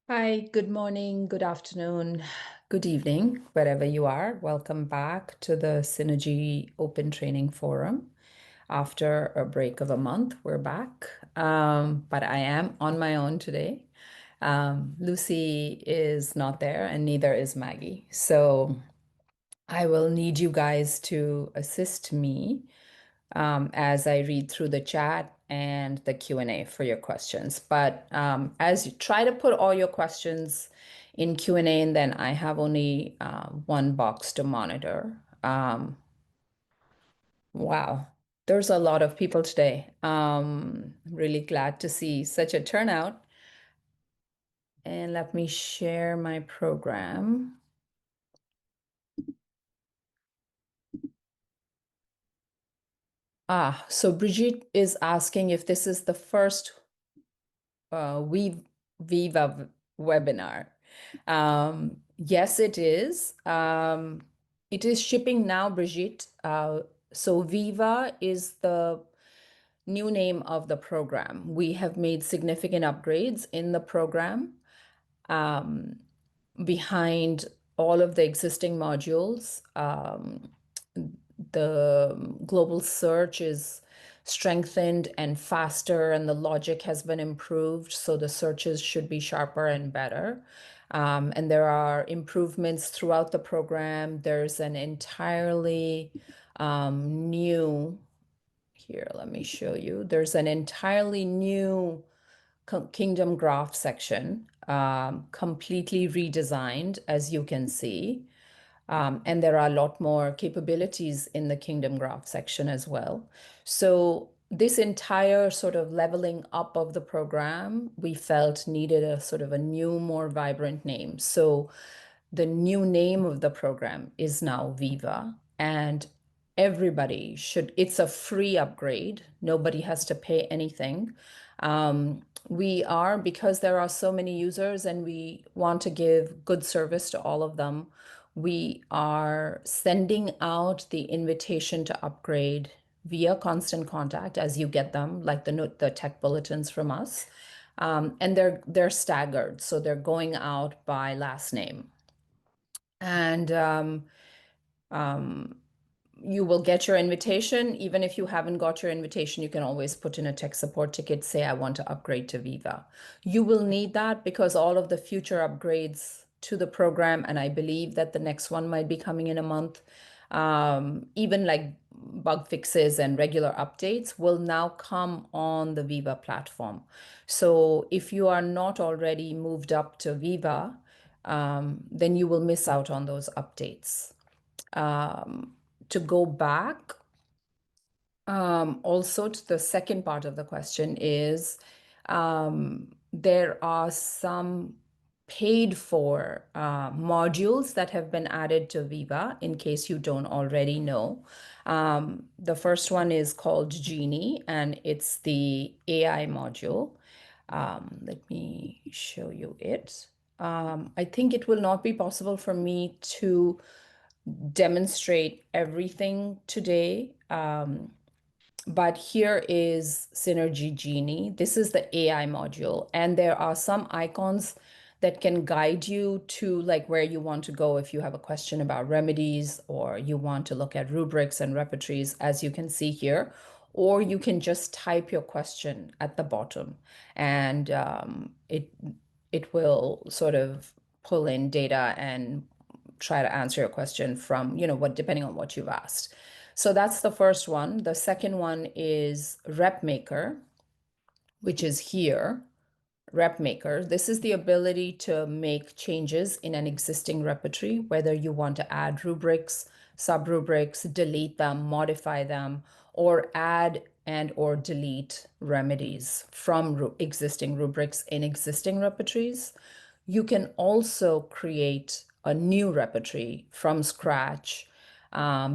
Hi, good morning, good afternoon, good evening, wherever you are. Welcome back to the Synergy Open Training Forum. After a break of a month, we're back. But I am on my own today. Lucy is not there, and neither is Maggie. So I will need you guys to assist me as I read through the chat and the Q&A for your questions. But as you try to put all your questions in Q&A, and then I have only one box to monitor. Wow, there's a lot of people today. Really glad to see such a turnout. And let me share my program. So Brigitte is asking if this is the first Viva webinar. Yes, it is. It is shipping now, Brigitte. So Viva is the new name of the program. We have made significant upgrades in the program behind all of the existing modules. The global search is strengthened and faster, and the logic has been improved. So the searches should be sharper and better. And there are improvements throughout the program. There's an entirely new, here, let me show you. There's an entirely new Kingdom Graph section, completely redesigned, as you can see. And there are a lot more capabilities in the Kingdom Graph section as well. So this entire sort of leveling up of the program, we felt needed a sort of a new, more vibrant name. So the new name of the program is now Viva, and everybody should, it's a free upgrade. Nobody has to pay anything. We are, because there are so many users and we want to give good service to all of them, we are sending out the invitation to upgrade via constant contact as you get them, like the tech bulletins from us. And they're staggered, so they're going out by last name. And you will get your invitation. Even if you haven't got your invitation, you can always put in a tech support ticket, say, I want to upgrade to Viva. You will need that because all of the future upgrades to the program, and I believe that the next one might be coming in a month, even like bug fixes and regular updates will now come on the Viva platform. So if you are not already moved up to Viva, then you will miss out on those updates. To go back, also to the second part of the question is there are some paid for modules that have been added to Viva in case you don't already know. The first one is called Genie, and it's the AI module. Let me show you it. I think it will not be possible for me to demonstrate everything today. But here is Synergy Genie. This is the AI module, and there are some icons that can guide you to like where you want to go if you have a question about remedies or you want to look at rubrics and repertories, as you can see here. Or you can just type your question at the bottom, and it will sort of pull in data and try to answer your question from, what, depending on what you've asked. So that's the first one. The second one is RepMaker, which is here. RepMaker. This is the ability to make changes in an existing repertory, whether you want to add rubrics, subrubrics, delete them, modify them, or add and or delete remedies from existing rubrics in existing repertories. You can also create a new repertory from scratch,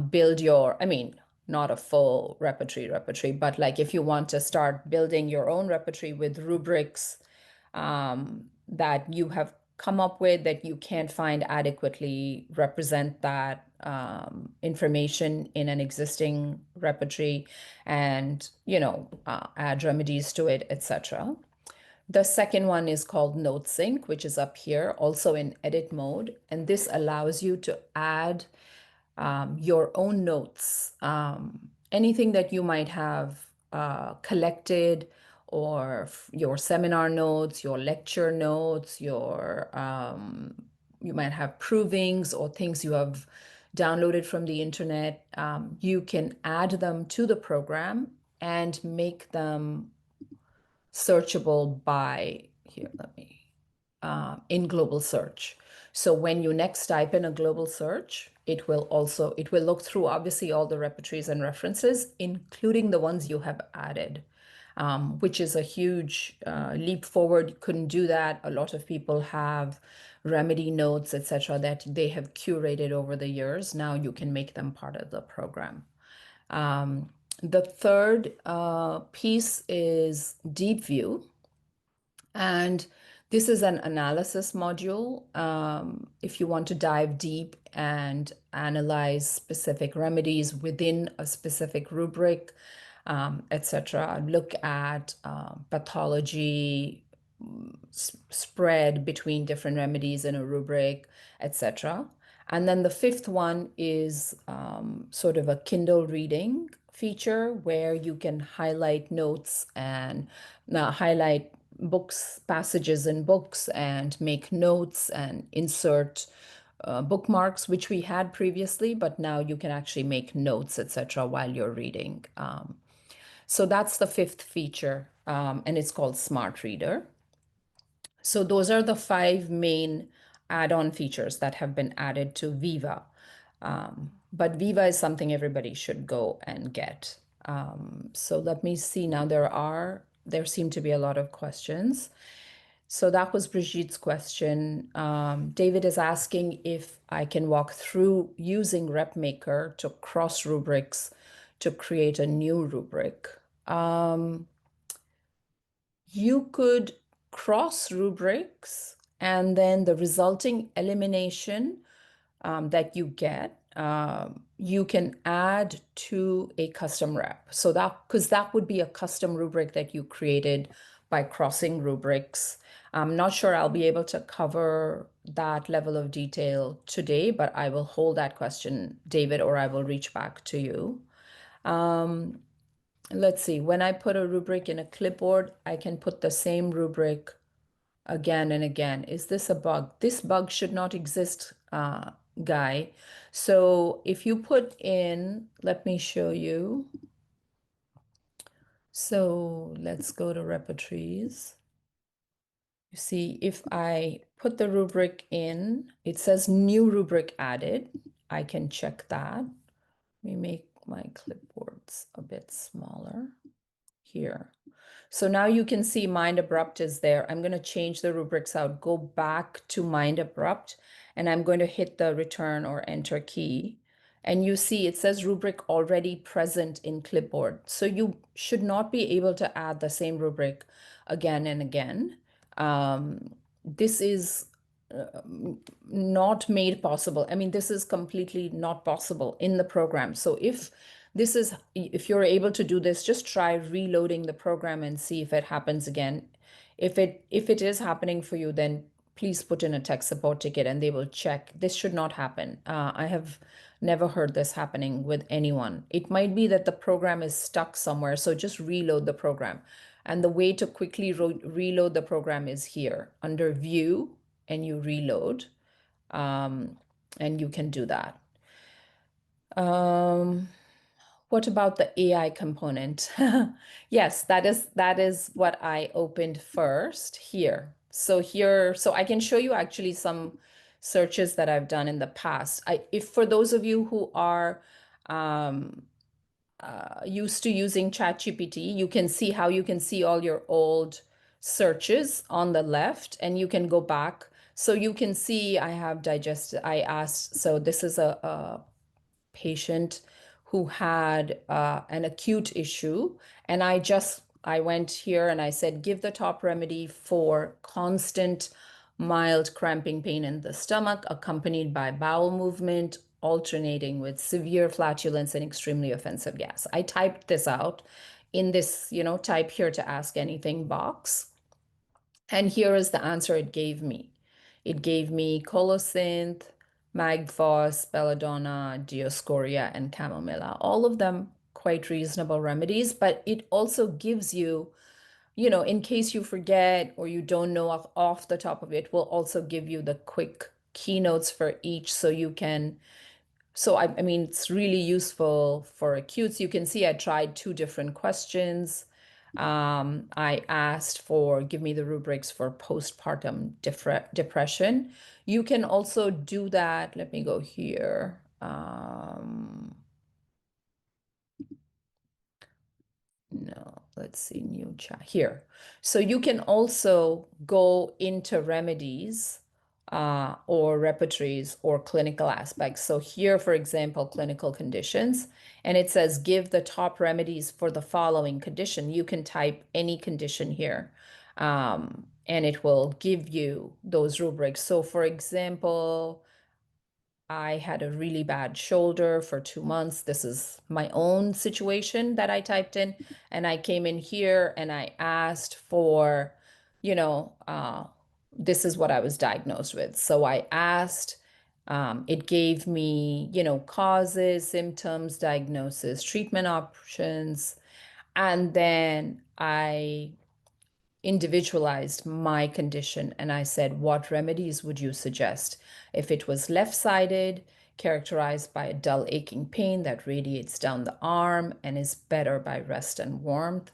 build your, I mean, not a full repertory, but like if you want to start building your own repertory with rubrics that you have come up with that you can't find adequately represent that information in an existing repertory and, add remedies to it, etc. The second one is called NoteSync, which is up here, also in edit mode. And this allows you to add your own notes, anything that you might have collected, or your seminar notes, your lecture notes, you might have provings or things you have downloaded from the internet. You can add them to the program and make them searchable by here. Let me in global search. So when you next type in a global search, it will look through obviously all the repertories and references, including the ones you have added, which is a huge leap forward. You couldn't do that. A lot of people have remedy notes, etc., that they have curated over the years. Now you can make them part of the program. The third piece is DeepView. And this is an analysis module. If you want to dive deep and analyze specific remedies within a specific rubric, etc., look at pathology, spread between different remedies in a rubric, etc. And then the fifth one is sort of a Kindle reading feature where you can highlight notes and highlight books, passages in books, and make notes and insert bookmarks, which we had previously, but now you can actually make notes, etc., while you're reading. So that's the fifth feature, and it's called SmartReader. So those are the 5 main add-on features that have been added to Viva. But Viva is something everybody should go and get. So let me see now. There seem to be a lot of questions. So that was Brigitte's question. David is asking if I can walk through using RepMaker to cross rubrics to create a new rubric. You could cross rubrics, and then the resulting elimination that you get, you can add to a custom rep. So because that would be a custom rubric that you created by crossing rubrics. I'm not sure I'll be able to cover that level of detail today, but I will hold that question, David, or I will reach back to you. Let's see, when I put a rubric in a clipboard, I can put the same rubric again and again. Is this a bug? This bug should not exist, Guy. So if you put in, let me show you. So let's go to repertories. You see, if I put the rubric in, it says new rubric added. I can check that. Let me make my clipboards a bit smaller here. So now you can see Mind Abrupt is there. I'm going to change the rubrics out, go back to Mind Abrupt, and I'm going to hit the return or enter key. And you see it says rubric already present in clipboard. So you should not be able to add the same rubric again and again. This is not made possible. I mean, this is completely not possible in the program. So if you're able to do this, just try reloading the program and see if it happens again. If it is happening for you, then please put in a tech support ticket and they will check. This should not happen. I have never heard this happening with anyone. It might be that the program is stuck somewhere, so just reload the program. And the way to quickly reload the program is here under View, and you reload, and you can do that. What about the AI component? Yes, that is what I opened first here. So I can show you actually some searches that I've done in the past. If for those of you who are used to using ChatGPT, you can see how you can see all your old searches on the left, and you can go back. So you can see I asked, so this is a patient who had an acute issue, and I went here and I said, give the top remedy for constant mild cramping pain in the stomach accompanied by bowel movement alternating with severe flatulence and extremely offensive gas. I typed this out in this, type here to ask anything box. And here is the answer it gave me. It gave me colocynth, magphos, belladonna, dioscorea, and chamomilla. All of them quite reasonable remedies, but it also gives you, in case you forget or you don't know off the top of it, will also give you the quick keynotes for each so you can. So I mean, it's really useful for acutes. You can see I tried two different questions. I asked for give me the rubrics for postpartum depression. You can also do that. Let me go here. No, let's see, new chat here. So you can also go into remedies or repertories or clinical aspects. So here, for example, clinical conditions, and it says give the top remedies for the following condition. You can type any condition here, and it will give you those rubrics. So for example, I had a really bad shoulder for 2 months. This is my own situation that I typed in. And I came in here and I asked for, you know, uh, this is what I was diagnosed with. So I asked, it gave me, causes, symptoms, diagnosis, treatment options. And then I individualized my condition and I said, what remedies would you suggest? If it was left-sided, characterized by a dull aching pain that radiates down the arm and is better by rest and warmth.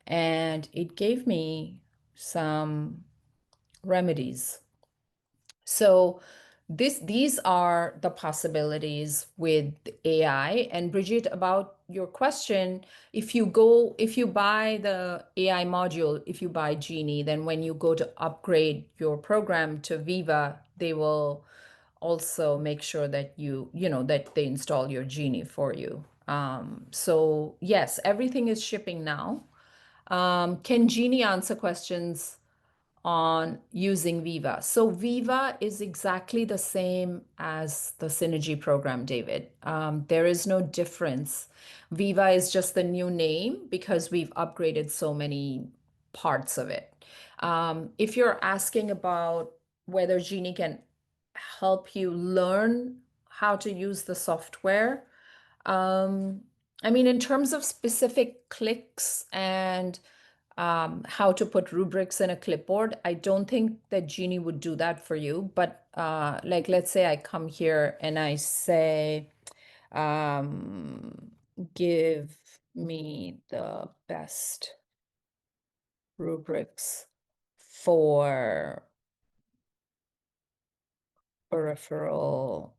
And it gave me some remedies. So these are the possibilities with AI. And Bridget, about your question, if you buy the AI module, if you buy Genie, then when you go to upgrade your program to Viva, they will also make sure that that they install your Genie for you. So yes, everything is shipping now. Can Genie answer questions on using Viva? So Viva is exactly the same as the Synergy program, David. There is no difference. Viva is just the new name because we've upgraded so many parts of it. If you're asking about whether Genie can help you learn how to use the software, um, I mean, in terms of specific clicks and how to put rubrics in a clipboard, I don't think that Genie would do that for you. But like, let's say I come here and I say, um, give me the best rubrics for peripheral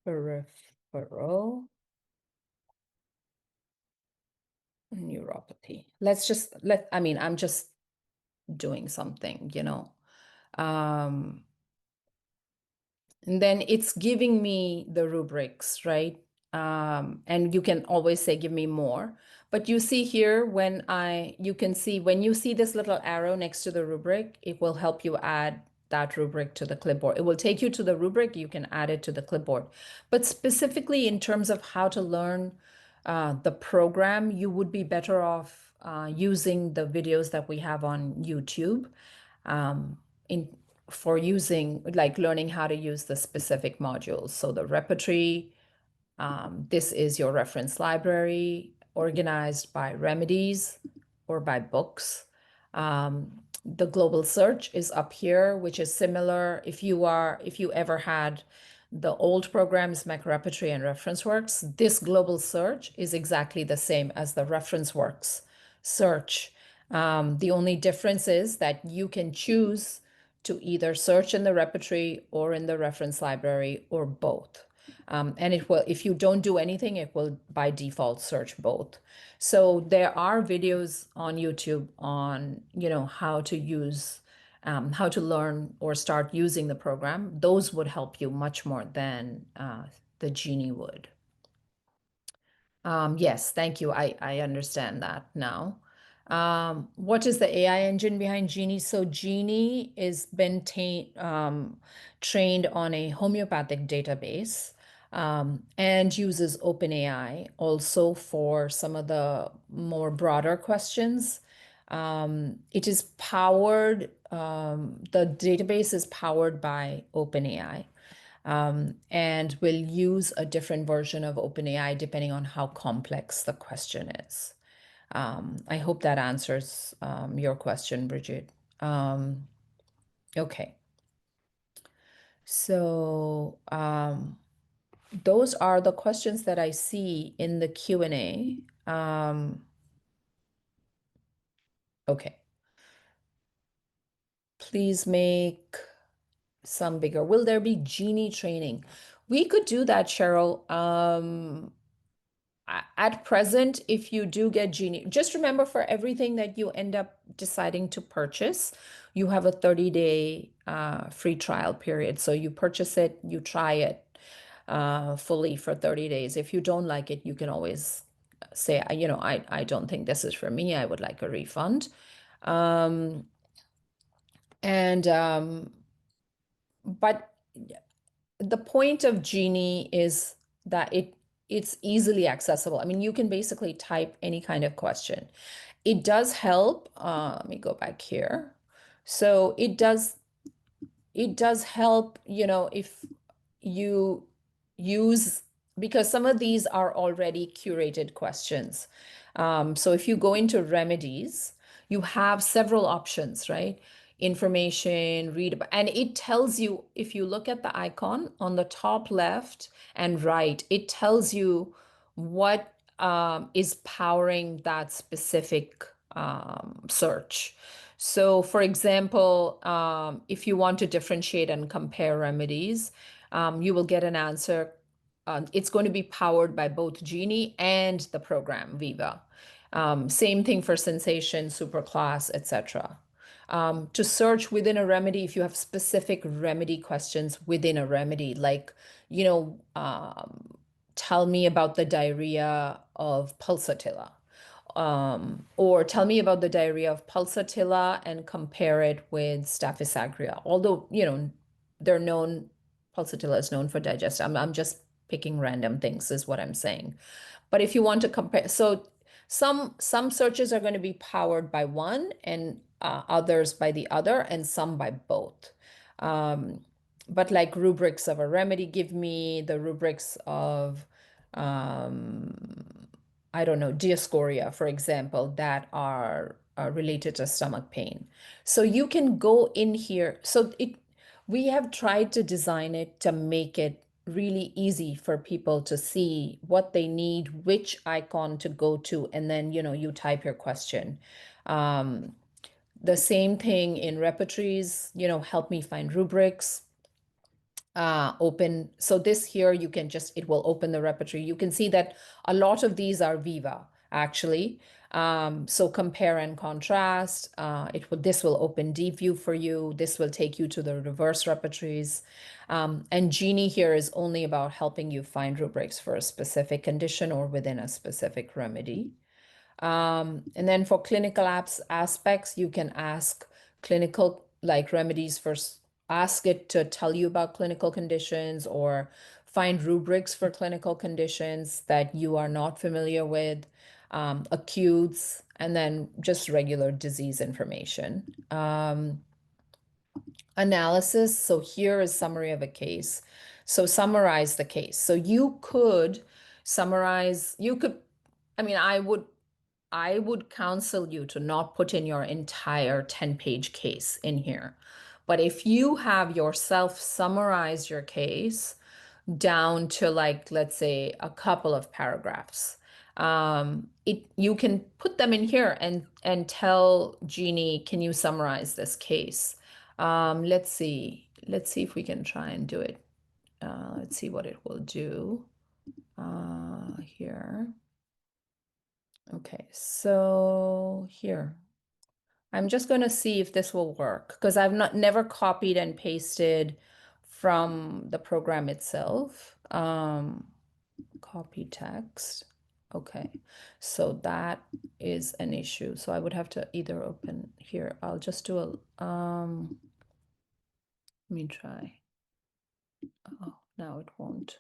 peripheral neuropathy. I mean, I'm just doing something. Um, And then it's giving me the rubrics, right? And you can always say, give me more. But you see here, you can see when you see this little arrow next to the rubric, it will help you add that rubric to the clipboard. It will take you to the rubric, you can add it to the clipboard. But specifically in terms of how to learn the program, you would be better off using the videos that we have on YouTube in for using like learning how to use the specific modules. So the repertory, this is your reference library organized by remedies or by books. The global search is up here, which is similar. If you ever had the old programs, Mac Repertory and ReferenceWorks, this global search is exactly the same as the ReferenceWorks search. The only difference is that you can choose to either search in the repertory or in the reference library or both. And it will, if you don't do anything, it will by default search both. So there are videos on YouTube on, how to use, how to learn or start using the program. Those would help you much more than the Genie would. Yes, thank you. I understand that now. What is the AI engine behind Genie? So Genie is been trained on a homeopathic database and uses OpenAI also for some of the more broader questions. It is powered, the database is powered by OpenAI, and will use a different version of OpenAI depending on how complex the question is. I hope that answers your question, Bridget. Okay. So those are the questions that I see in the Q&A. Okay. Please make some bigger. Will there be Genie training? We could do that, Cheryl. At present, if you do get Genie, just remember for everything that you end up deciding to purchase, you have a 30-day free trial period. So you purchase it, you try it fully for 30 days. If you don't like it, you can always say, I don't think this is for me. I would like a refund. But the point of Genie is that it's easily accessible. I mean, you can basically type any kind of question. It does help. Let me go back here. So it does help, if you use, because some of these are already curated questions. So if you go into remedies, you have several options, right? Information, read, and it tells you, if you look at the icon on the top left and right, it tells you what is powering that specific search. So, for example, if you want to differentiate and compare remedies, you will get an answer. It's going to be powered by both Genie and the program Viva. Same thing for sensation, superclass, etc. To search within a remedy, if you have specific remedy questions within a remedy, like, tell me about the diarrhea of pulsatilla. Or tell me about the diarrhea of pulsatilla and compare it with Staphylococcus aureus. Although, they're known, pulsatilla is known for digestion. I'm just picking random things is what I'm saying. But if you want to compare, so some searches are going to be powered by one and others by the other, and some by both. But like rubrics of a remedy, give me the rubrics of I don't know, Diascoria, for example, that are related to stomach pain. So you can go in here. We have tried to design it to make it really easy for people to see what they need, which icon to go to, and then, you type your question. The same thing in repertories, help me find rubrics. Open. So this here, it will open the repertory. You can see that a lot of these are Viva, actually. So compare and contrast. This will open DeepView for you. This will take you to the reverse repertories. And Genie here is only about helping you find rubrics for a specific condition or within a specific remedy. And then for clinical aspects, you can ask clinical, like remedies first, ask it to tell you about clinical conditions or find rubrics for clinical conditions that you are not familiar with, acutes, and then just regular disease information. Analysis. So here is summary of a case. So summarize the case. So you could summarize, I would counsel you to not put in your entire 10-page case in here. But if you have yourself summarize your case down to, like, let's say a couple of paragraphs, you can put them in here and tell Genie, can you summarize this case? Let's see if we can try and do it. Let's see what it will do here. Okay, so here, I'm just going to see if this will work because I've never copied and pasted from the program itself. Copy text. Okay, so that is an issue. So I would have to either open here. I'll just do let me try. Oh, now it won't.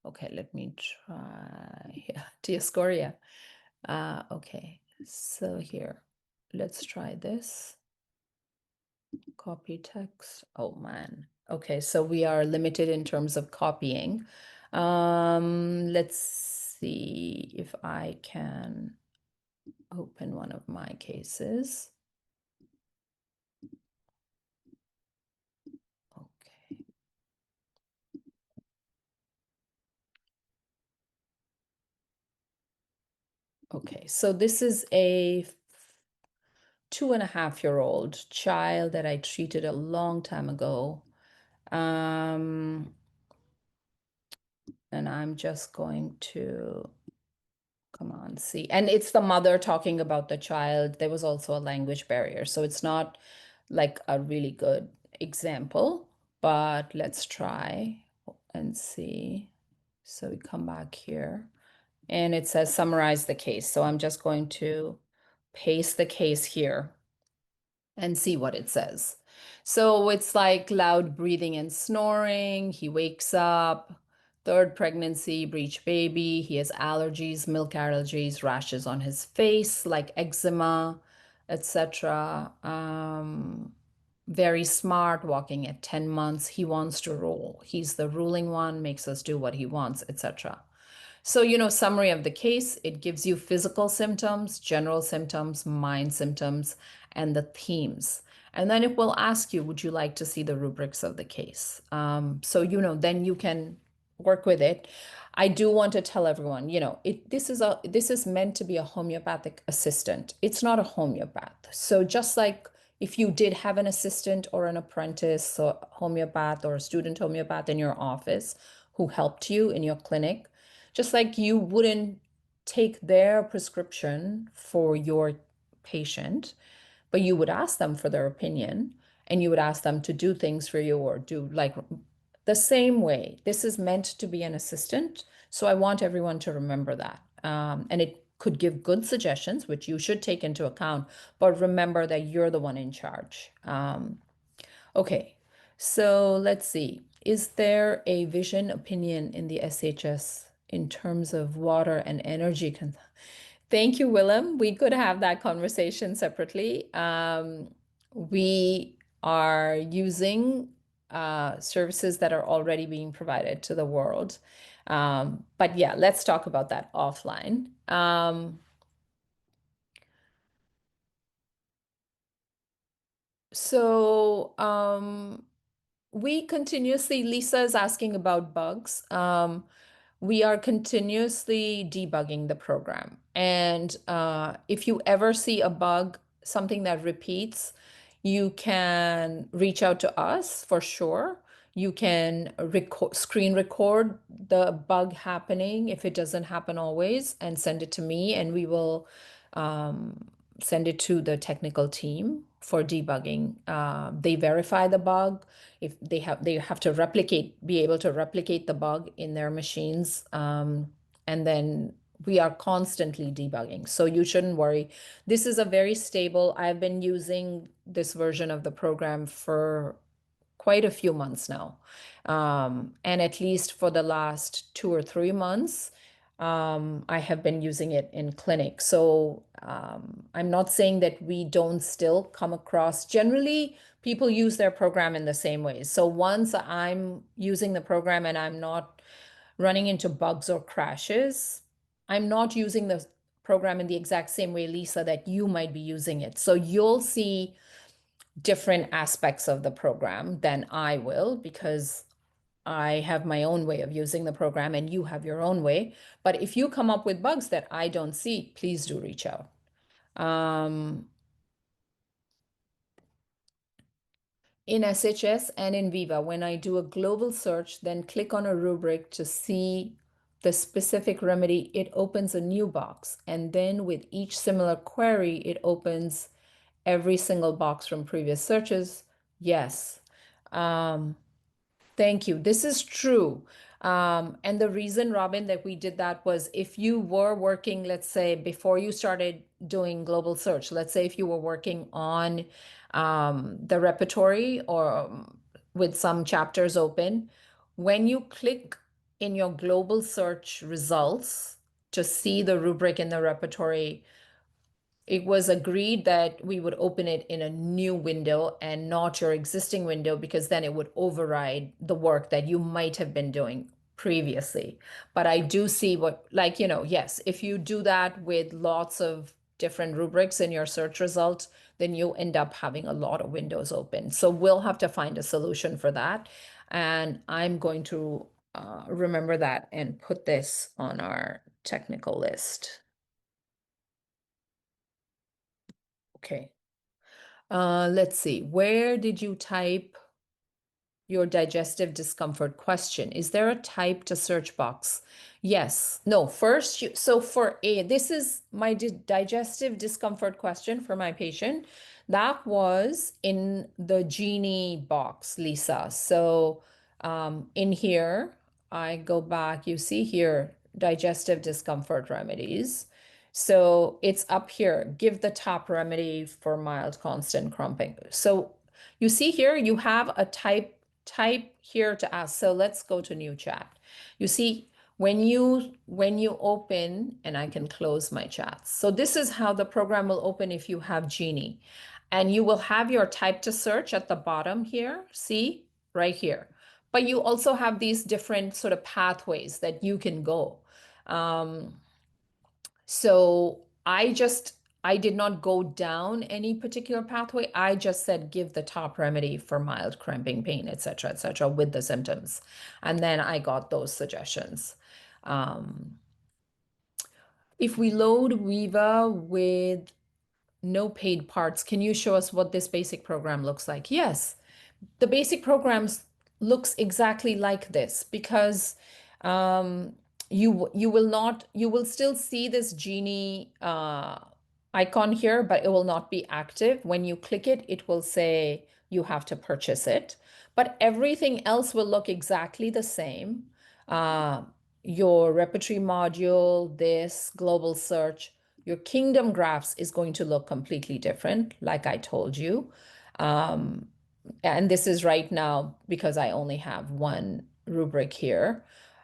Okay, let me try. Yeah, Diascoria. Okay, so here, let's try this. Copy text. Oh man. Okay, so we are limited in terms of copying. Let's see if I can open one of my cases. Okay. Okay, so this is a 2.5-year-old child that I treated a long time ago. And I'm just going to come on, see. And it's the mother talking about the child. There was also a language barrier, so it's not like a really good example, but let's try and see. So we come back here and it says summarize the case. So I'm just going to paste the case here and see what it says. So it's like loud breathing and snoring. He wakes up, third pregnancy, breech baby. He has allergies, milk allergies, rashes on his face, like eczema, etc. Very smart, walking at 10 months. He wants to rule. He's the ruling one, makes us do what he wants, etc. So, summary of the case, it gives you physical symptoms, general symptoms, mind symptoms, and the themes. And then it will ask you, would you like to see the rubrics of the case? So, then you can work with it. I do want to tell everyone, this is meant to be a homeopathic assistant. It's not a homeopath. So just like if you did have an assistant or an apprentice or homeopath or a student homeopath in your office who helped you in your clinic, just like you wouldn't take their prescription for your patient, but you would ask them for their opinion and you would ask them to do things for you or do like the same way. This is meant to be an assistant. So I want everyone to remember that. And it could give good suggestions, which you should take into account, but remember that you're the one in charge. Okay, so let's see. Is there a vision opinion in the SHS in terms of water and energy? Thank you, Willem. We could have that conversation separately. We are using services that are already being provided to the world. But yeah, let's talk about that offline. So we continuously, Lisa is asking about bugs. We are continuously debugging the program. And if you ever see a bug, something that repeats, you can reach out to us for sure. You can screen record the bug happening if it doesn't happen always and send it to me, and we will send it to the technical team for debugging. They verify the bug. If they have to be able to replicate the bug in their machines, and then we are constantly debugging. So you shouldn't worry. This is a very stable. I've been using this version of the program for quite a few months now. And at least for the last 2 or 3 months, I have been using it in clinic. So I'm not saying that we don't still come across. Generally, people use their program in the same ways. So once I'm using the program and I'm not running into bugs or crashes, I'm not using the program in the exact same way, Lisa, that you might be using it. So you'll see different aspects of the program than I will because I have my own way of using the program and you have your own way. But if you come up with bugs that I don't see, please do reach out. Um, in SHS and in Viva, when I do a global search, then click on a rubric to see the specific remedy, it opens a new box. And then with each similar query, it opens every single box from previous searches. Yes. Um, Thank you. This is true. And the reason, Robin, that we did that was if you were working, let's say, before you started doing global search, let's say if you were working on the repertory or with some chapters open, when you click in your global search results to see the rubric in the repertory, it was agreed that we would open it in a new window and not your existing window, because then it would override the work that you might have been doing previously. But I do see what, like, yes, if you do that with lots of different rubrics in your search result, then you end up having a lot of windows open. So we'll have to find a solution for that. And I'm going to remember that and put this on our technical list. Okay. Let's see. Where did you type your digestive discomfort question? Is there a type to search box? Yes. No, first so for this is my digestive discomfort question for my patient. That was in the Genie box, Lisa. So in here, I go back, you see here, digestive discomfort remedies. So it's up here, give the top remedy for mild constant cramping. So you see here, you have a type here to ask. So let's go to new chat. You see, when you open, and I can close my chats. So this is how the program will open if you have Genie. And you will have your type to search at the bottom here. See, right here. But you also have these different sort of pathways that you can go. Um, so I did not go down any particular pathway. I just said give the top remedy for mild cramping pain, et cetera, with the symptoms. And then I got those suggestions. Um, if we load Viva with no paid parts, can you show us what this basic program looks like? Yes, the basic programs looks exactly like this, because um, you will still see this Genie icon here, but it will not be active. When you click it, it will say you have to purchase it, but everything else will look exactly the same. Uh, your repertory module, this global search, your kingdom graphs is going to look completely different, like I told you. Um, and this is right now because I only have one rubric here.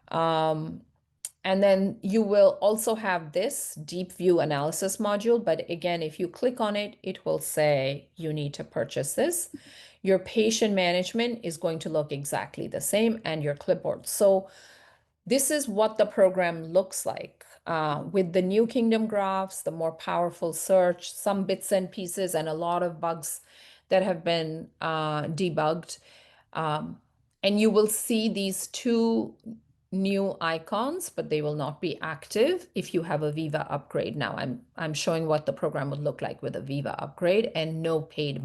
Um, and then you will also have this deep view analysis module. But again, if you click on it, it will say you need to purchase this. Your patient management is going to look exactly the same, and your clipboard. So this is what the program looks like with the new kingdom graphs, the more powerful search, some bits and pieces, and a lot of bugs that have been debugged. Um, and you will see these two new icons, but they will not be active if you have a Viva upgrade. Now I'm showing what the program would look like with a Viva upgrade and no paid.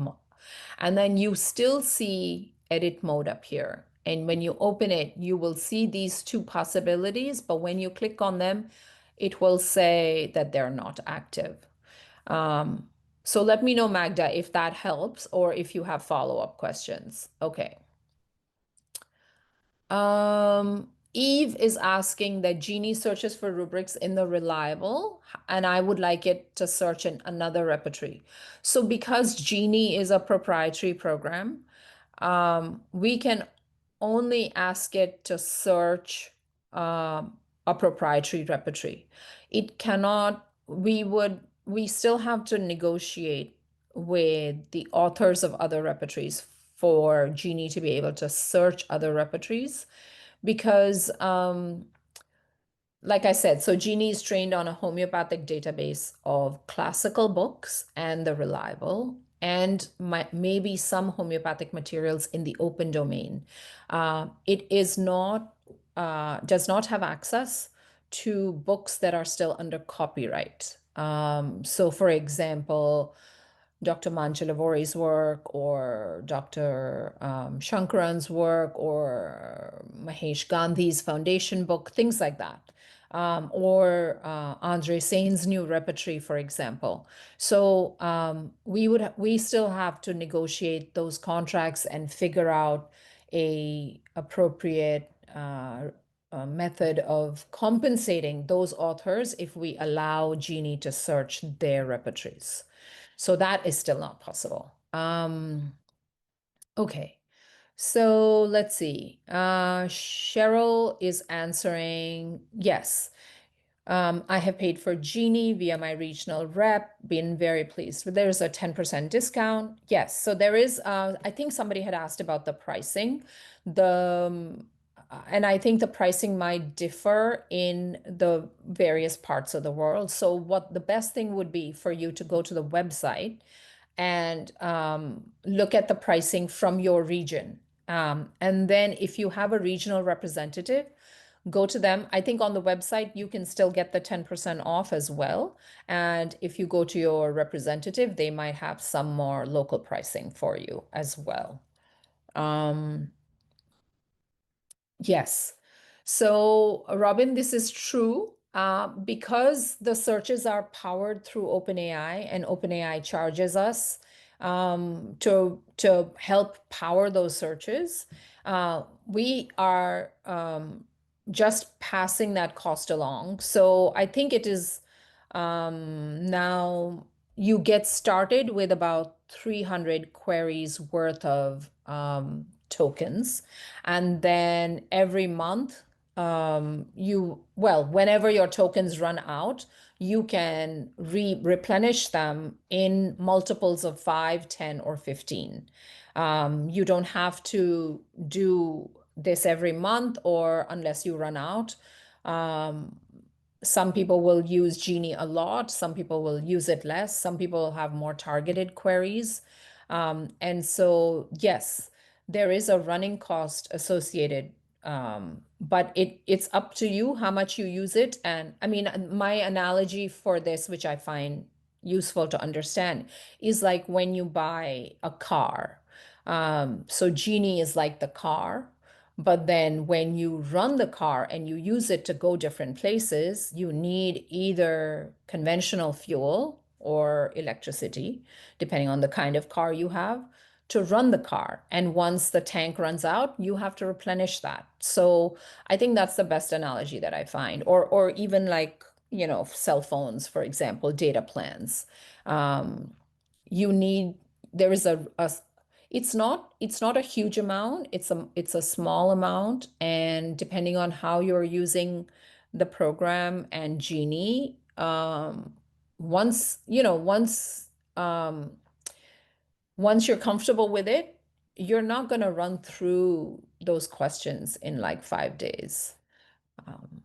And then you still see edit mode up here. And when you open it, you will see these two possibilities, but when you click on them, it will say that they're not active. Um, so let me know, Magda, if that helps or if you have follow-up questions. Okay. Eve is asking that Genie searches for rubrics in the reliable, and I would like it to search in another repertory. So because Genie is a proprietary program, we can only ask it to search a proprietary repertory. It cannot, we still have to negotiate with the authors of other repertories for Genie to be able to search other repertories, because like I said, so Genie is trained on a homeopathic database of classical books and the reliable, and maybe some homeopathic materials in the open domain. It is not does not have access to books that are still under copyright. So, for example, Dr. Manchalavori's work or Dr. Shankaran's work or Mahesh Gandhi's foundation book, things like that. Or Andre Sain's new repertory, for example. So we still have to negotiate those contracts and figure out a appropriate method of compensating those authors if we allow Genie to search their repertories. So that is still not possible. Okay, so let's see. Cheryl is answering yes. I have paid for Genie via my regional rep, been very pleased. There's a 10% discount. Yes. So there is, I think somebody had asked about the pricing. And I think the pricing might differ in the various parts of the world. So what the best thing would be for you to go to the website and look at the pricing from your region. And then if you have a regional representative, go to them. I think on the website, you can still get the 10% off as well. And if you go to your representative, they might have some more local pricing for you as well. Um, Yes. So, Robin, this is true. Because the searches are powered through OpenAI and OpenAI charges us to help power those searches, we are just passing that cost along. So I think it is now you get started with about 300 queries worth of tokens. And then every month, whenever your tokens run out, you can replenish them in multiples of 5, 10, or 15. You don't have to do this every month or unless you run out. Um, some people will use Genie a lot, some people will use it less, some people have more targeted queries. And so, yes, there is a running cost associated, but it's up to you how much you use it. And I mean, my analogy for this, which I find useful to understand, is like when you buy a car. So Genie is like the car. But then when you run the car and you use it to go different places, you need either conventional fuel or electricity, depending on the kind of car you have, to run the car. And once the tank runs out, you have to replenish that. So I think that's the best analogy that I find. Or even like, cell phones, for example, data plans. Um, you need there is a it's not a huge amount, it's a small amount, and depending on how you're using the program and Genie, once you know once you're comfortable with it, you're not going to run through those questions in like 5 days. um,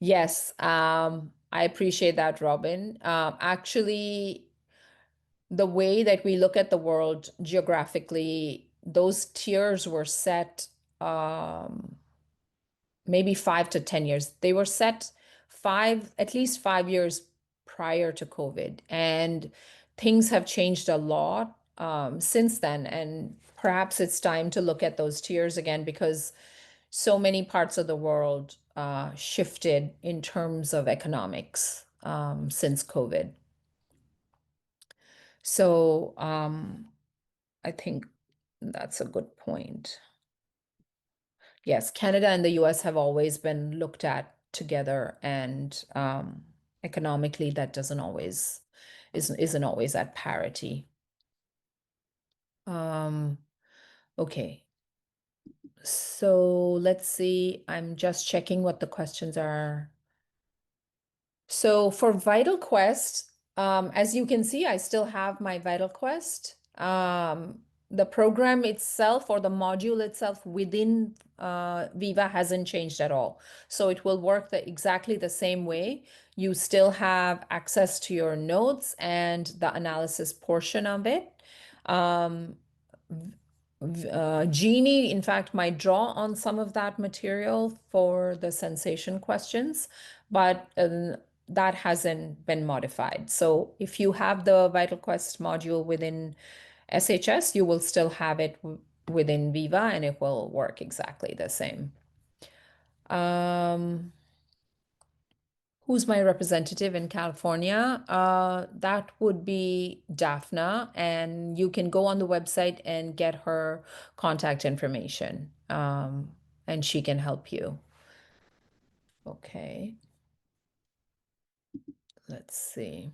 yes, I appreciate that, Robin. Actually, the way that we look at the world geographically, those tiers were set um, maybe 5 to 10 years. They were set at least 5 years prior to COVID. And things have changed a lot since then. And perhaps it's time to look at those tiers again because so many parts of the world shifted in terms of economics since COVID. So I think that's a good point. Yes, Canada and the US have always been looked at together, and economically, that doesn't always isn't always at parity. Um, okay, so let's see. I'm just checking what the questions are. So for Vital Quest, as you can see, I still have my Vital Quest. The program itself or the module itself within Viva hasn't changed at all. So it will work exactly the same way. You still have access to your notes and the analysis portion of it. Um, Genie, in fact, might draw on some of that material for the sensation questions, but that hasn't been modified. So if you have the Vital Quest module within SHS, you will still have it within Viva and it will work exactly the same. Um, Who's my representative in California? That would be Daphna, and you can go on the website and get her contact information, and she can help you. Okay, let's see.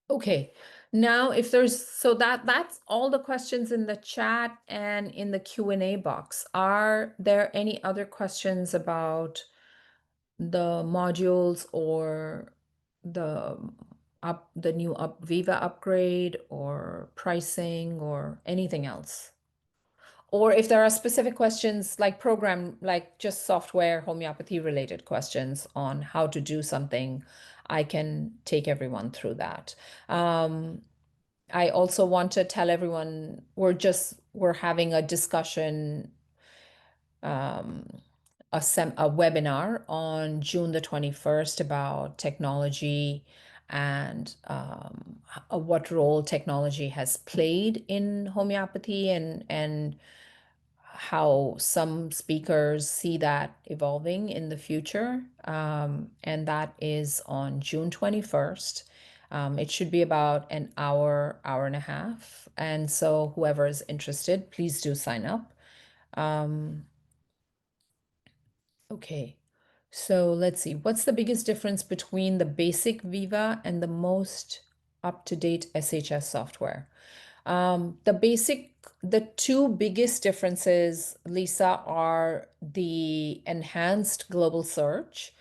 Okay. Now, if there's so that's all the questions in the chat and in the Q&A box. Are there any other questions about the modules or the the new Viva upgrade or pricing or anything else? Or if there are specific questions like program, like just software homeopathy related questions on how to do something, I can take everyone through that. Um, I also want to tell everyone we're having a discussion, um, a webinar on June the 21st about technology and what role technology has played in homeopathy and how some speakers see that evolving in the future. And that is on June 21st. It should be about an hour, hour and a half. And so whoever is interested, please do sign up. Um, okay. So let's see. What's the biggest difference between the basic Viva and the most up-to-date SHS software? The two biggest differences, Lisa, are the enhanced global search.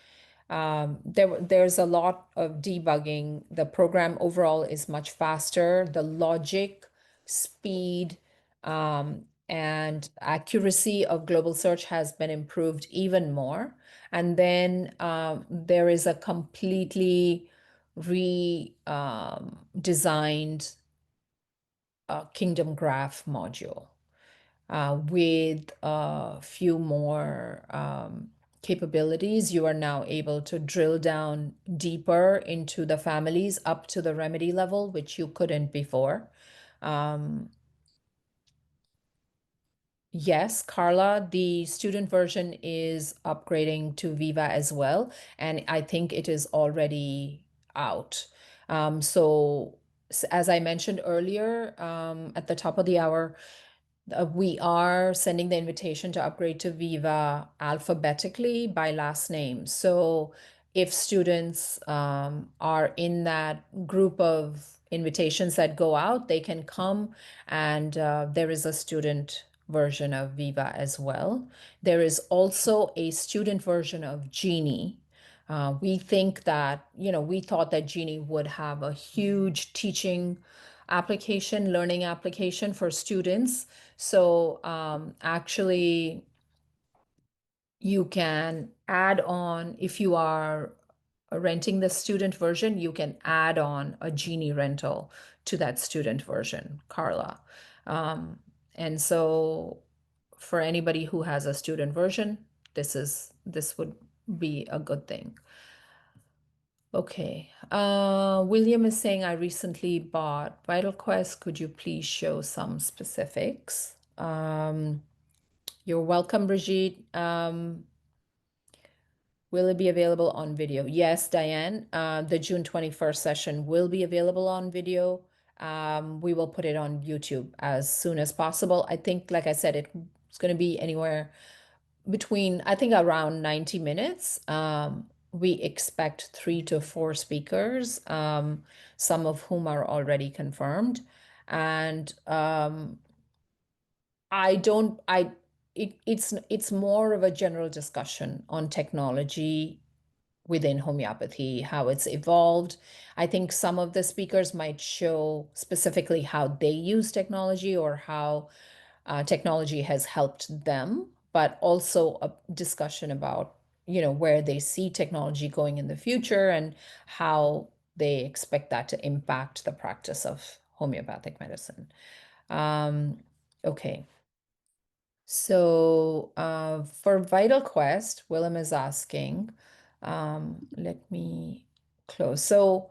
There's a lot of debugging. The program overall is much faster. The logic, speed, and accuracy of global search has been improved even more. And then there is a completely redesigned Kingdom Graph module with a few more capabilities. You are now able to drill down deeper into the families up to the remedy level, which you couldn't before. Um, Yes, Carla, the student version is upgrading to Viva as well, and I think it is already out. As I mentioned earlier, at the top of the hour, we are sending the invitation to upgrade to Viva alphabetically by last name. So if students are in that group of invitations that go out, they can come, and there is a student version of Viva as well. There is also a student version of Genie. We think that, we thought that Genie would have a huge teaching application, learning application for students. So actually, you can add on, if you are renting the student version, you can add on a Genie rental to that student version, Carla. Um, and so for anybody who has a student version, this would be a good thing. Okay. William is saying, I recently bought Vital Quest. Could you please show some specifics? You're welcome, Brigitte. Will it be available on video? Yes, Diane. The June 21st session will be available on video. We will put it on YouTube as soon as possible. I think, like I said, it's going to be anywhere between, I think, around 90 minutes. We expect 3 to 4 speakers, some of whom are already confirmed. And I don't, I, it's more of a general discussion on technology within homeopathy, how it's evolved. I think some of the speakers might show specifically how they use technology or how technology has helped them, but also a discussion about, where they see technology going in the future and how they expect that to impact the practice of homeopathic medicine. Okay. So for Vital Quest, Willem is asking, let me close. So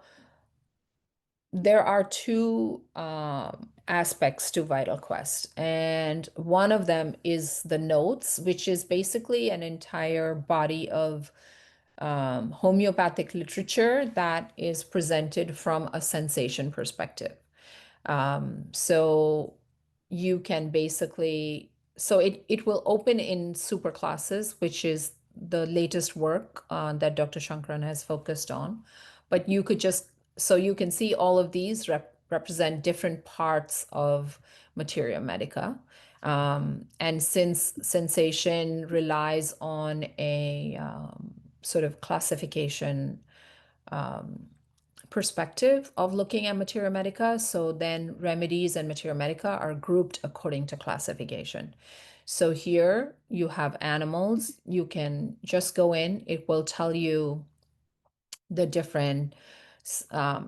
there are two aspects to Vital Quest, and one of them is the notes, which is basically an entire body of homeopathic literature that is presented from a sensation perspective. So you can basically, so it will open in super classes, which is the latest work that Dr. Shankaran has focused on. But you could just so you can see all of these represent different parts of materia medica. And since sensation relies on a sort of classification perspective of looking at materia medica, so then remedies and materia medica are grouped according to classification. So here you have animals. You can just go in, it will tell you the different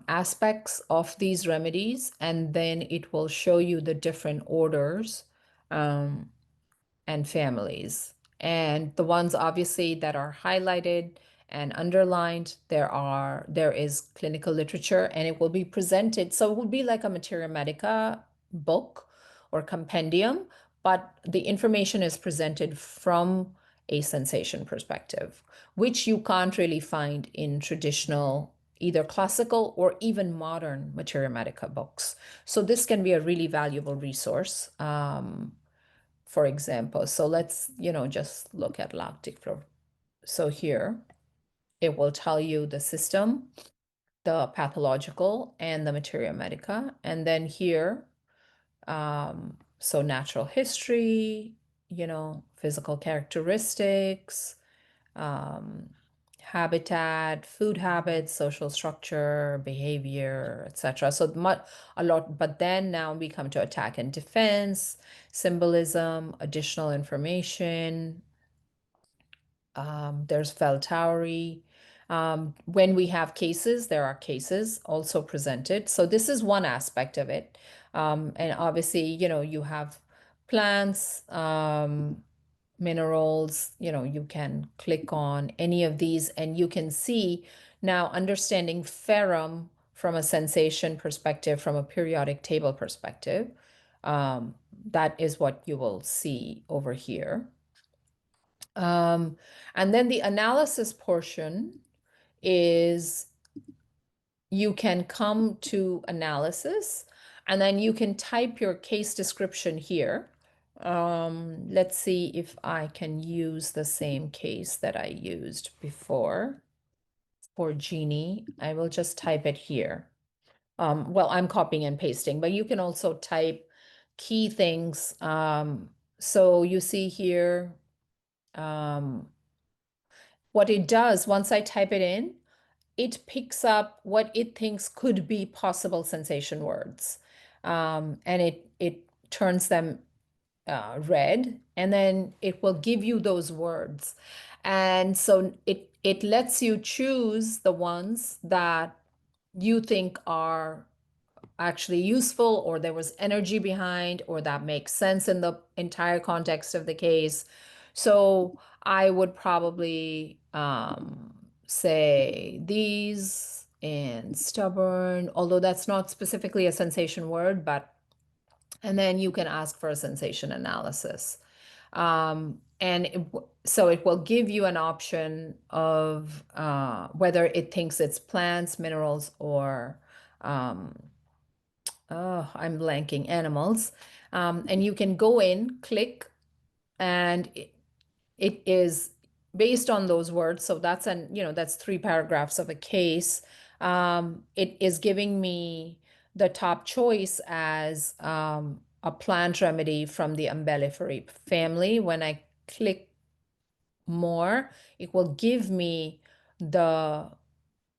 aspects of these remedies, and then it will show you the different orders um, and families. And the ones obviously that are highlighted and underlined, there is clinical literature, and it will be presented. So it will be like a Materia Medica book or compendium, but the information is presented from a sensation perspective, which you can't really find in traditional either classical or even modern Materia Medica books. So this can be a really valuable resource. For example, so let's, just look at lactic flow. So here it will tell you the system, the pathological, and the materia medica. And then here, so natural history, physical characteristics, um, habitat, food habits, social structure, behavior, etc. So a lot, but then now we come to attack and defense, symbolism, additional information. There's Feltaury. When we have cases, there are cases also presented. So this is one aspect of it. And obviously, you have plants, minerals, you can click on any of these and you can see now understanding ferrum from a sensation perspective, from a periodic table perspective. That is what you will see over here. Um, and then the analysis portion is you can come to analysis and then you can type your case description here. Let's see if I can use the same case that I used before for Genie. I will just type it here. Well, I'm copying and pasting, but you can also type key things. So you see here, what it does once I type it in, it picks up what it thinks could be possible sensation words. And it turns them red, and then it will give you those words. And so it lets you choose the ones that you think are actually useful, or there was energy behind, or that makes sense in the entire context of the case. So I would probably say these and stubborn, although that's not specifically a sensation word, but and then you can ask for a sensation analysis. So it will give you an option of whether it thinks it's plants, minerals, or oh, I'm blanking, animals. And you can go in, click, and it is based on those words. So that's 3 paragraphs of a case. It is giving me the top choice as a plant remedy from the umbelliferae family. When I click more, it will give me the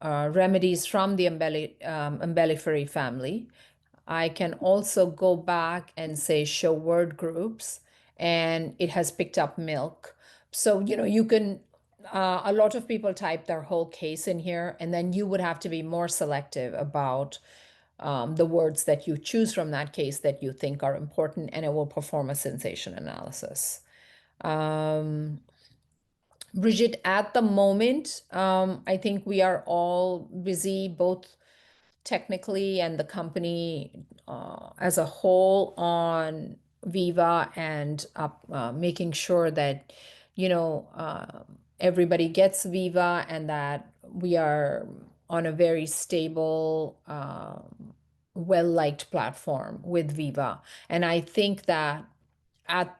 remedies from the umbelliferae family. I can also go back and say show word groups, and it has picked up milk. So, you can, a lot of people type their whole case in here, and then you would have to be more selective about the words that you choose from that case that you think are important, and it will perform a sensation analysis. Bridget, at the moment, I think we are all busy, both technically and the company as a whole, on Viva, and making sure that, everybody gets Viva, and that we are on a very stable, well-liked platform with Viva. And I think that at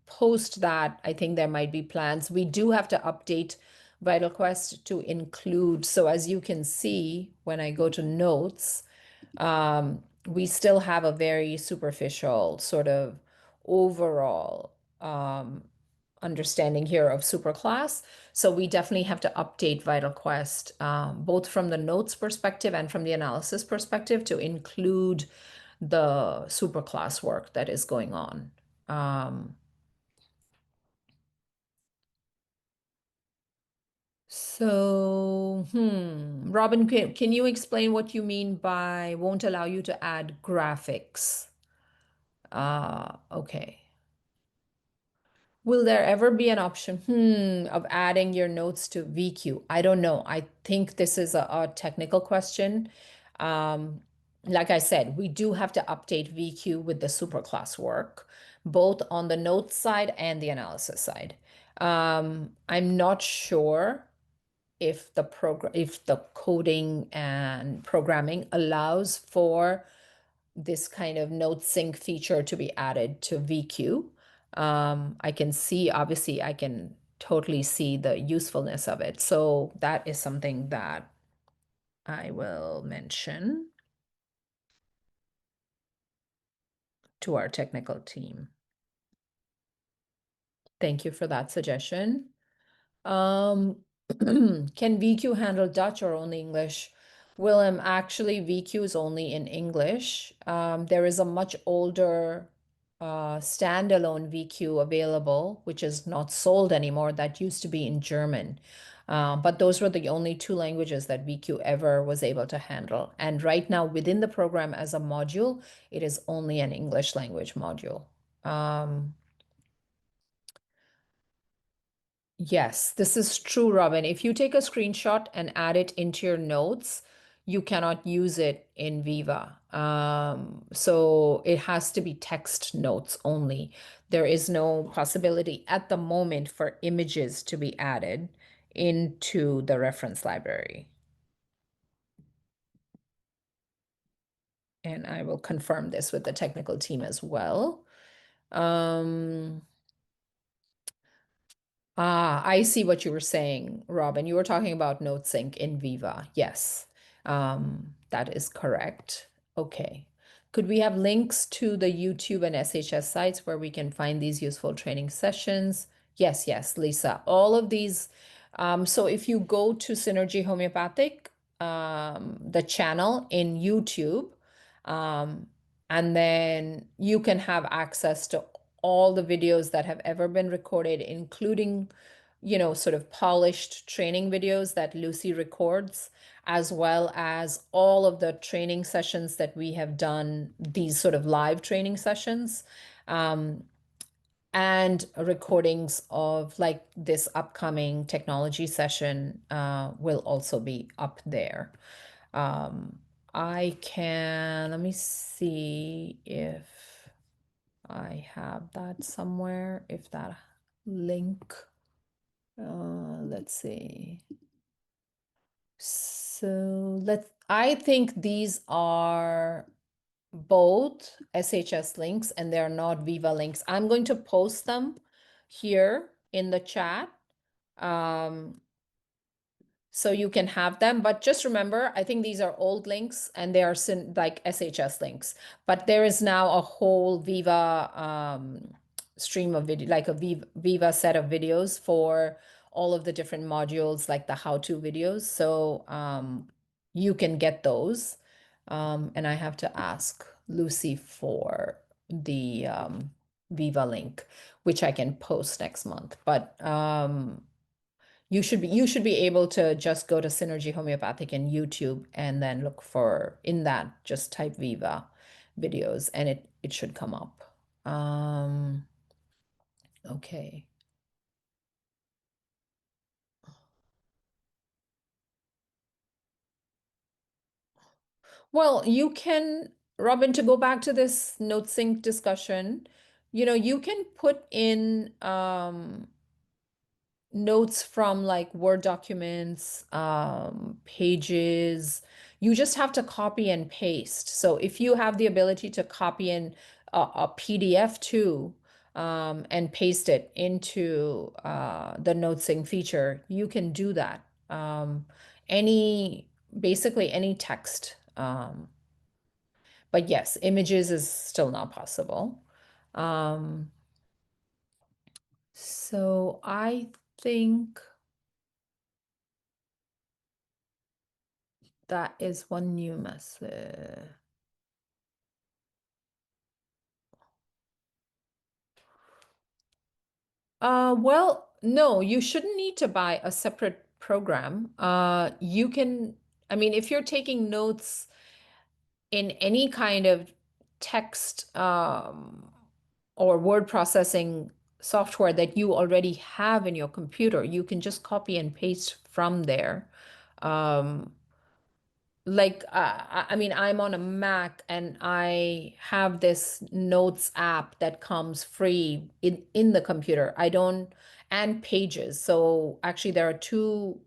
post that, I think there might be plans. We do have to update VitalQuest to include. So as you can see, when I go to notes, we still have a very superficial sort of overall understanding here of superclass. So we definitely have to update VitalQuest, both from the notes perspective and from the analysis perspective to include the superclass work that is going on. Robin, can you explain what you mean by won't allow you to add graphics? Okay. Will there ever be an option, of adding your notes to VQ? I don't know. I think this is a technical question. Um, like I said, we do have to update VQ with the superclass work, both on the notes side and the analysis side. I'm not sure if the coding and programming allows for this kind of note sync feature to be added to VQ. I can see, obviously, I can totally see the usefulness of it. So that is something that I will mention to our technical team. Thank you for that suggestion. Um, can VQ handle Dutch or only English? Willem, actually, VQ is only in English. There is a much older standalone VQ available, which is not sold anymore. That used to be in German. But those were the only two languages that VQ ever was able to handle. And right now, within the program as a module, it is only an English language module. Yes, this is true, Robin. If you take a screenshot and add it into your notes, you cannot use it in Viva. So it has to be text notes only. There is no possibility at the moment for images to be added into the reference library. And I will confirm this with the technical team as well. Um, I see what you were saying, Robin. You were talking about NoteSync in Viva. Yes, that is correct. Okay. Could we have links to the YouTube and SHS sites where we can find these useful training sessions? Yes, yes, Lisa. All of these. So if you go to Synergy Homeopathic, the channel in YouTube, um, and then you can have access to all the videos that have ever been recorded, including, sort of polished training videos that Lucy records, as well as all of the training sessions that we have done, these sort of live training sessions, um, and recordings of like this upcoming technology session will also be up there. Um, let me see if I have that somewhere, if that link, let's see. So I think these are both SHS links and they're not Viva links. I'm going to post them here in the chat. Um, so you can have them, but just remember, I think these are old links and they are like SHS links, but there is now a whole Viva stream of video, like a Viva set of videos for all of the different modules, like the how-to videos. So you can get those. And I have to ask Lucy for the Viva link, which I can post next month. But you should be able to just go to Synergy Homeopathic and YouTube and then look for in that, just type Viva videos and it should come up. Okay. Well, you can, Robin, to go back to this NoteSync discussion, you can put in notes from like Word documents, pages. You just have to copy and paste. So if you have the ability to copy in a PDF too, and paste it into the NoteSync feature, you can do that. Any basically any text. But yes, images is still not possible. Um, so I think that is one new method. Well, no, you shouldn't need to buy a separate program. You can, I mean, if you're taking notes in any kind of text or word processing software that you already have in your computer, you can just copy and paste from there. Um, like I mean, I'm on a Mac and I have this Notes app that comes free in the computer. I don't and Pages. So actually there are two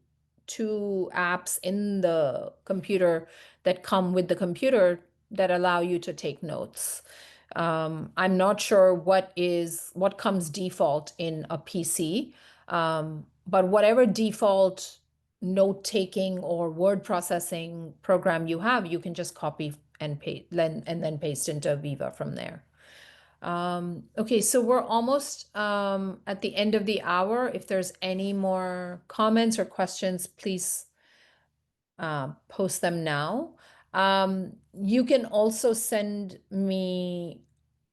apps in the computer that come with the computer that allow you to take notes. I'm not sure what comes default in a PC, but whatever default note-taking or word processing program you have, you can just copy and paste and then paste into Viva from there. Okay, so we're almost at the end of the hour. If there's any more comments or questions, please post them now. You can also send me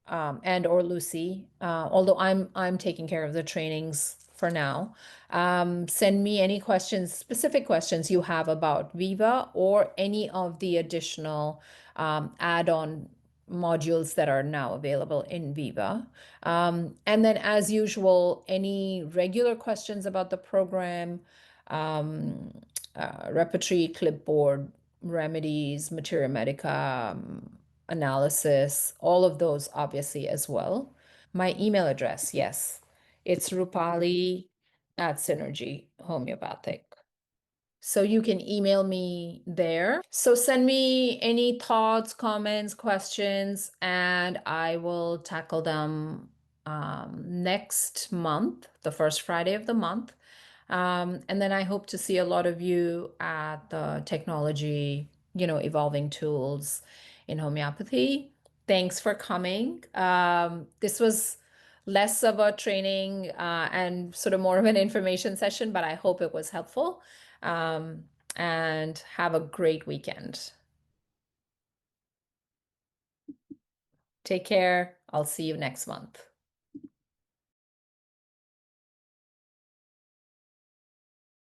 and or Lucy, although I'm taking care of the trainings for now. Send me any questions, specific questions you have about Viva or any of the additional add-on modules that are now available in Viva. And then, as usual, any regular questions about the program, um, repertory, clipboard, remedies, materia medica, analysis, all of those obviously as well. My email address, yes, it's Roopali at Synergy Homeopathic. So you can email me there. So send me any thoughts, comments, questions, and I will tackle them next month, the first Friday of the month. And then I hope to see a lot of you at the technology, evolving tools in homeopathy. Thanks for coming. This was less of a training and sort of more of an information session, but I hope it was helpful. And have a great weekend. Take care. I'll see you next month.